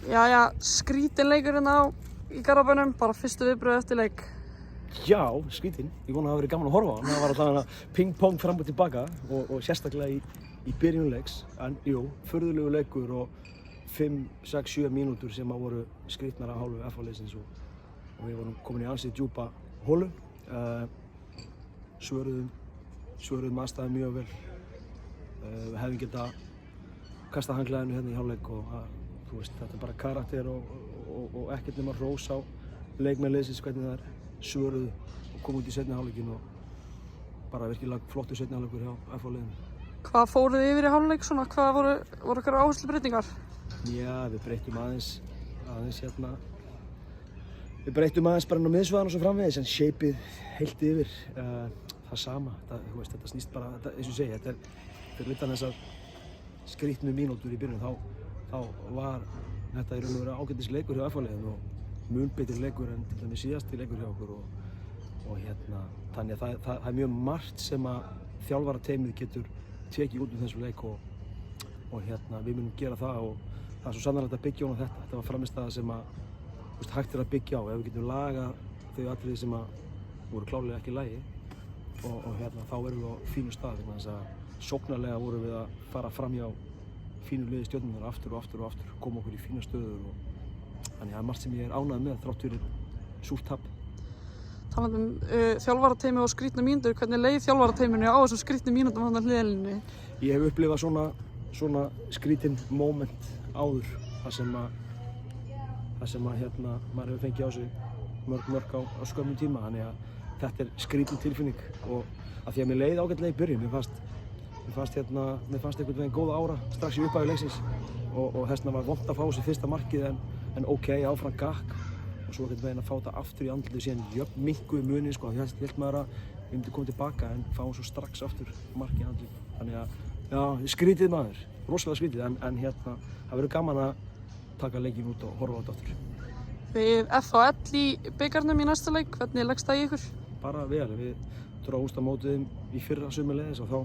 Jæja, skrítin leikurinn í Garðabænum, bara fyrstu viðbrögð eftir leik. Já, skrítin. Ég vona að það hafi verið gaman að horfa á hann. Það var alltaf ping-pong fram og tilbaka og sérstaklega í byrjunleiks. En jú, furðulegu leikur og 5, 6, 7 mínútur sem voru skrítnar af hálfu FH-liðsins og við vorum komin í ansið djúpa holu. Svöruðum aðstæðum mjög vel. Við hefðum getað kastað handklæðinu hérna í hálfleik og þú veist, þetta er bara karakter og ekkert nema hrós á leikmenn liðsins hvernig það svöruðu og komu út í seinni hálfleikin og bara virkilega flottur seinni hálfleikur hjá FH-liðinu. Hvað fóruð þið yfir í hálfleik svona? Hvað voru ykkur áherslubreytingar? Já, við breyttum aðeins hérna. Við breyttum aðeins bara inn á miðsvæðan og svo framvegis en shapeið heilt yfir það sama. Þú veist, þetta snýst bara, eins og ég segi, þetta er utan þessar skrítnu mínútur í byrjun þá var þetta í raun og veru ágætis leikur hjá FH-liðinu og mun betri leikur en til dæmis síðasti leikur hjá okkur og hérna þannig að það er mjög margt sem að þjálfarateymið getur tekið út þessu leik og hérna við munum gera það og það er svo sannarlegt að byggja á þetta. Þetta var frammistaða sem að hægt er að byggja á ef við getum lagað þau atriði sem að voru klárlega ekki í lagi og hérna þá erum við á fínu stað vegna þess að sóknarlega vorum við að fara framhjá fínu liði Stjörnunnar aftur og aftur, koma okkur í fína stöður og þannig að það er margt sem ég er ánægður með þrátt fyrir súrt tap. Talandi þjálfarateymi og skrítnu mínútur, hvernig leið þjálfarateyminu á þessum skrítnu mínútum þarna hliðarlínunni? Ég hef upplifað svona skrítin moment áður þar sem að hérna maður hefur fengið á sig mörg á skömmum tíma þannig að þetta er skrítin tilfinning og af því að mér leið ágætlega í byrjun. Mér fannst einhvern veginn góða ára strax í upphafi leiksins og þess vegna var vont að fá þessi fyrsta markið en ok, áfram gakk og svo einhvern veginn að fá þetta aftur í andlitið síðan minnkuðu munin sko, því hélt maður að við myndum koma tilbaka en fá svo strax aftur markið í andlitið. Þannig að, já, skrítið maður, rosalega skrítið en hérna, það verður gaman að taka leikinn út og horfa á þetta aftur. Við FHL í bikarnum í næsta leik, hvernig leggst það í ykkur? Bara vel, við drógumst á móti þeim í fyrra sömuleiðis og þá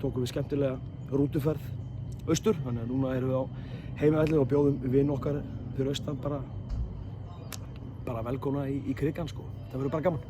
tókum við skemmtilega rútuferð austur, þannig að núna erum við á heimavelli og bjóðum vin okkar fyrir austan bara velkomna í krigann sko. Það verður bara gaman.